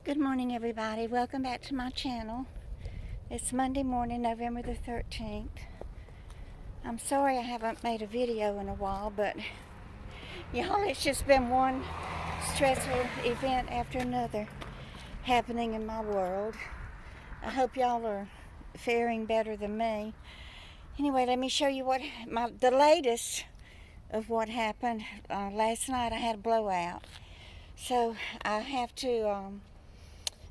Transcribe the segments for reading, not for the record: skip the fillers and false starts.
Good morning, everybody. Welcome back to my channel. It's Monday morning, November the 13th. I'm sorry I haven't made a video in a while, but y'all, it's just been one stressful event after another happening in my world. I hope y'all are faring better than me. Anyway, let me show you the latest of what happened. Last night I had a blowout. So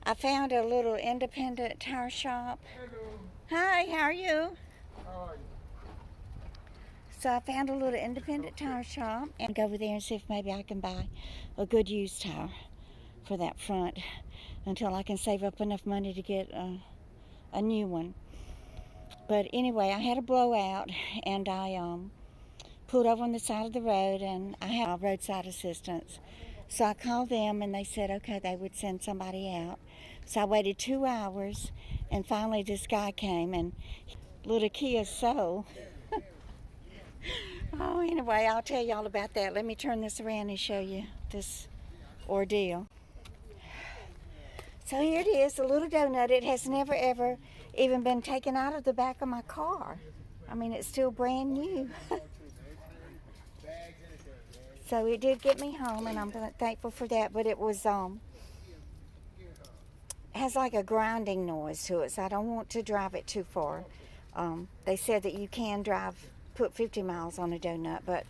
I found a little independent tire shop. Hello. Hi, how are you? How are you? So I found a little independent tire shop and go over there and see if maybe I can buy a good used tire for that front until I can save up enough money to get a new one. But anyway, I had a blowout and I pulled over on the side of the road and I had roadside assistance. So I called them and they said, okay, they would send somebody out. So I waited 2 hours and finally this guy came and little Kia Soul. Oh, anyway, I'll tell y'all about that. Let me turn this around and show you this ordeal. So here it is, a little donut. It has never ever even been taken out of the back of my car. I mean, it's still brand new. So it did get me home, and I'm thankful for that. But it was has like a grinding noise to it, so I don't want to drive it too far. They said that you can put 50 miles on a donut, but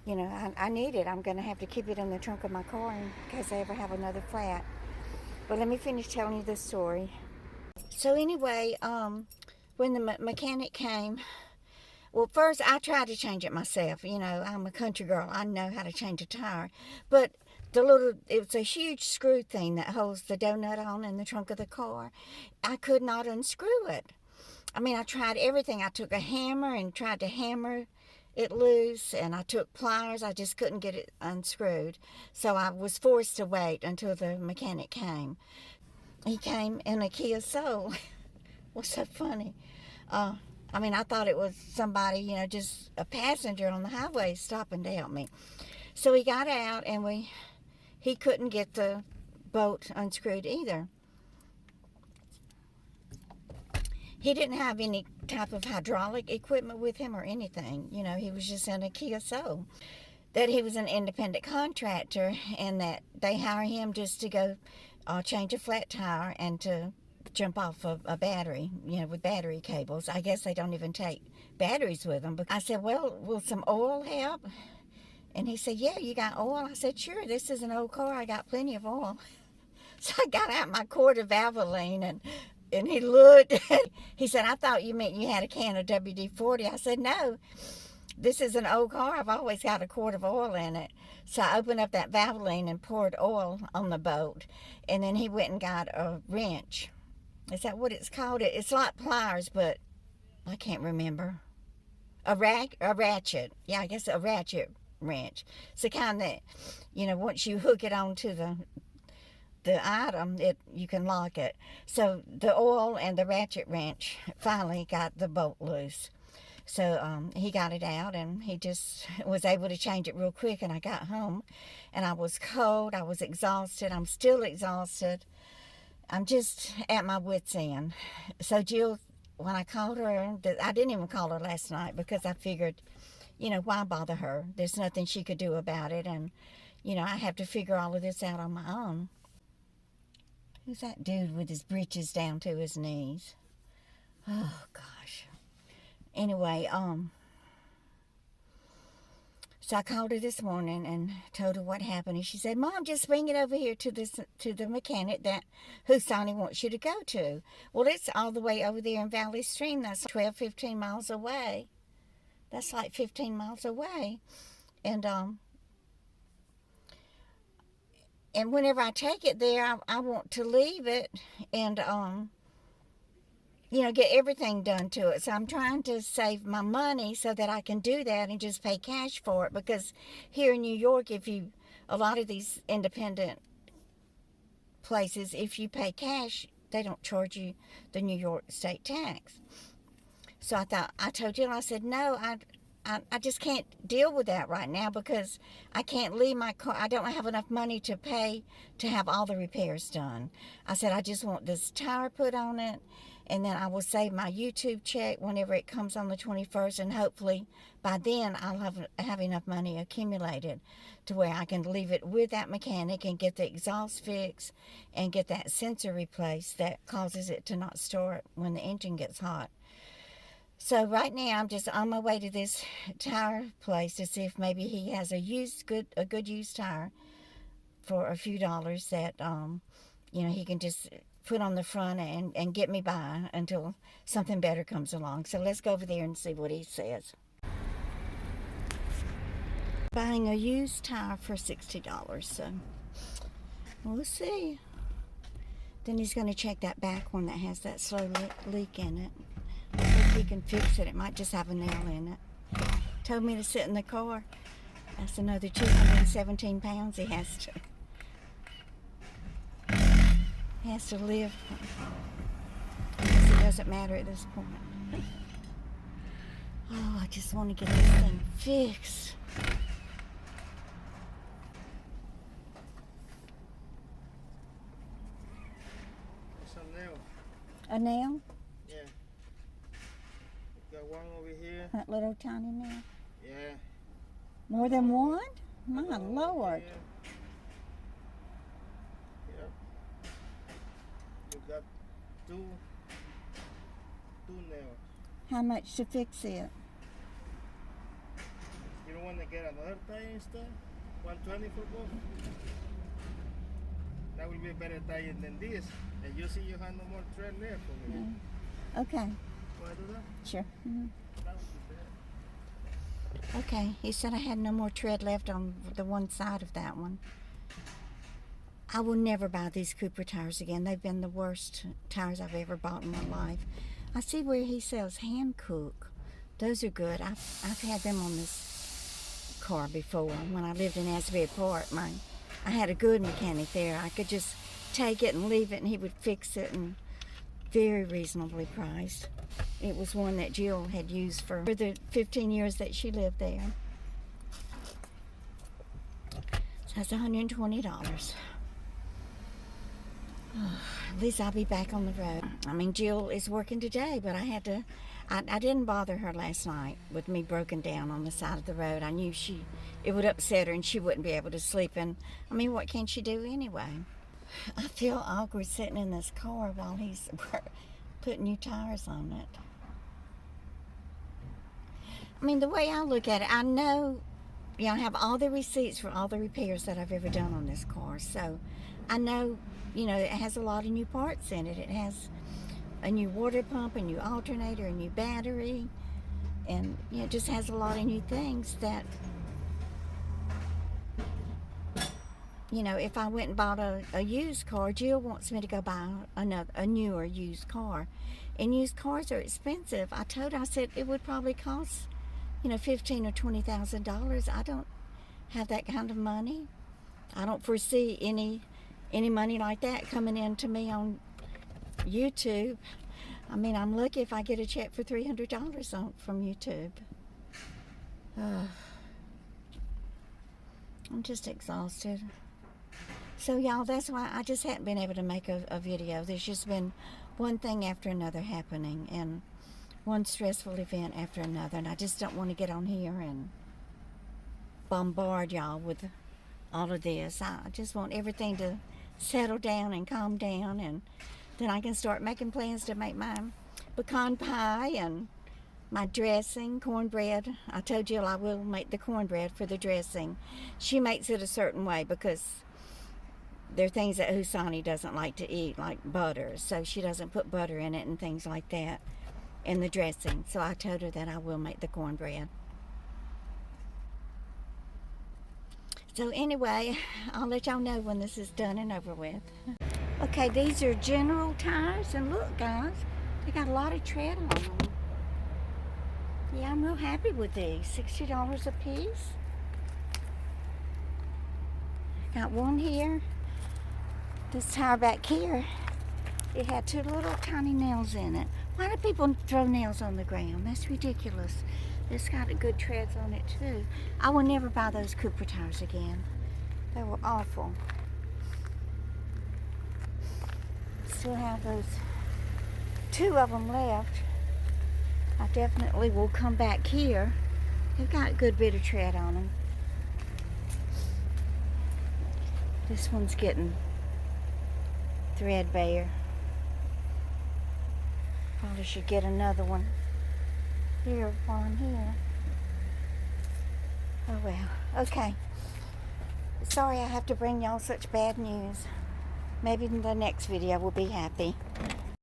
you know, I need it. I'm going to have to keep it in the trunk of my car in case I ever have another flat. But let me finish telling you this story. So anyway, when the mechanic came, well, first I tried to change it myself. You know, I'm a country girl. I know how to change a tire. But it's a huge screw thing that holds the donut on in the trunk of the car. I could not unscrew it. I mean, I tried everything. I took a hammer and tried to hammer it loose, and I took pliers. I just couldn't get it unscrewed. So I was forced to wait until the mechanic came. He came in a Kia Soul. What's so funny? I mean, I thought it was somebody, you know, just a passenger on the highway stopping to help me. So he got out, and he couldn't get the bolt unscrewed either. He didn't have any type of hydraulic equipment with him or anything. You know, he was just in a Kia Soul. That he was an independent contractor and that they hire him just to go change a flat tire and to jump off of a battery, you know, with battery cables. I guess they don't even take batteries with them. But I said, well, will some oil help? And he said, yeah, you got oil? I said, sure, this is an old car. I got plenty of oil. So I got out my quart of Valvoline and he looked. He said, I thought you meant you had a can of WD-40. I said, no, this is an old car. I've always got a quart of oil in it. So I opened up that Valvoline and poured oil on the bolt. And then he went and got a wrench. Is that what it's called? It's like pliers, but I can't remember. A ratchet. Yeah, I guess a ratchet wrench. It's the kind that, you know, once you hook it onto the item, you can lock it. So the oil and the ratchet wrench finally got the bolt loose. So he got it out and he just was able to change it real quick. And I got home and I was cold. I was exhausted. I'm still exhausted. I'm just at my wit's end. So Jill, when I called her, I didn't even call her last night because I figured, you know, why bother her? There's nothing she could do about it. And, you know, I have to figure all of this out on my own. Who's that dude with his britches down to his knees? Oh, gosh. Anyway, so I called her this morning and told her what happened. And she said, Mom, just bring it over here to the mechanic who Sonny wants you to go to. Well, it's all the way over there in Valley Stream. That's 12, 15 miles away. That's like 15 miles away. And whenever I take it there, I want to leave it and, you know, get everything done to it. So I'm trying to save my money so that I can do that and just pay cash for it. Because here in New York, a lot of these independent places, if you pay cash, they don't charge you the New York state tax. So I told Jill, I said, no, I just can't deal with that right now because I can't leave my car. I don't have enough money to pay to have all the repairs done. I said I just want this tire put on it, and then I will save my YouTube check whenever it comes on the 21st, and hopefully by then I'll have enough money accumulated to where I can leave it with that mechanic and get the exhaust fixed and get that sensor replaced that causes it to not start when the engine gets hot. So right now I'm just on my way to this tire place to see if maybe he has a good used tire for a few dollars that he can just put on the front and get me by until something better comes along. So let's go over there and see what he says. Buying a used tire for $60, so we'll see. Then he's going to check that back one that has that slow leak in it. If he can fix it, it might just have a nail in it. Told me to sit in the car. That's another 217 pounds he has to live. I guess it doesn't matter at this point. Oh, I just want to get this thing fixed. It's a nail. A nail? Yeah. Got one over here. That little tiny nail? Yeah. More than one? My Lord. Yep. You got two nails. How much to fix it? You don't want to get another tire instead? 120 for both? That will be a better tire than this. And you see you have no more tread left over here. Okay. Want to do that? Sure. Mm-hmm. That would be better. Okay, he said I had no more tread left on the one side of that one. I will never buy these Cooper tires again. They've been the worst tires I've ever bought in my life. I see where he sells Hankook. Those are good. I've had them on this car before. When I lived in Asbury Park, I had a good mechanic there. I could just take it and leave it and he would fix it, and very reasonably priced. It was one that Jill had used for the 15 years that she lived there. So that's $120. At least I'll be back on the road. I mean, Jill is working today, but I didn't bother her last night with me broken down on the side of the road. I knew it would upset her and she wouldn't be able to sleep. And I mean, what can she do anyway? I feel awkward sitting in this car while he's putting new tires on it. I mean, the way I look at it, I know, I have all the receipts for all the repairs that I've ever done on this car. So I know, it has a lot of new parts in it. It has a new water pump, a new alternator, a new battery, and it just has a lot of new things that, if I went and bought a used car, Jill wants me to go buy a newer used car. And used cars are expensive. I told her, I said it would probably cost, $15,000 or $20,000. I don't have that kind of money. I don't foresee any money like that coming in to me on YouTube. I mean, I'm lucky if I get a check for $300 from YouTube. I'm just exhausted. So y'all, that's why I just hadn't been able to make a video. There's just been one thing after another happening, and one stressful event after another, and I just don't want to get on here and bombard y'all with all of this. I just want everything to settle down and calm down, and then I can start making plans to make my pecan pie and my dressing, cornbread. I told Jill I will make the cornbread for the dressing. She makes it a certain way because there are things that Husani doesn't like to eat, like butter, so she doesn't put butter in it and things like that in the dressing. So I told her that I will make the cornbread. So anyway, I'll let y'all know when this is done and over with. Okay, these are General tires, and look guys, they got a lot of tread on them. Yeah, I'm real happy with these. $60 a piece. Got one here. This tire back here It had two little tiny nails in it. Why do people throw nails on the ground? That's ridiculous. It's got good treads on it too. I will never buy those Cooper tires again. They were awful. Still have those 2 of them left. I definitely will come back here. They've got a good bit of tread on them. This one's getting threadbare. Probably should get another one here while I'm here. Oh well. Okay. Sorry I have to bring y'all such bad news. Maybe in the next video we'll be happy.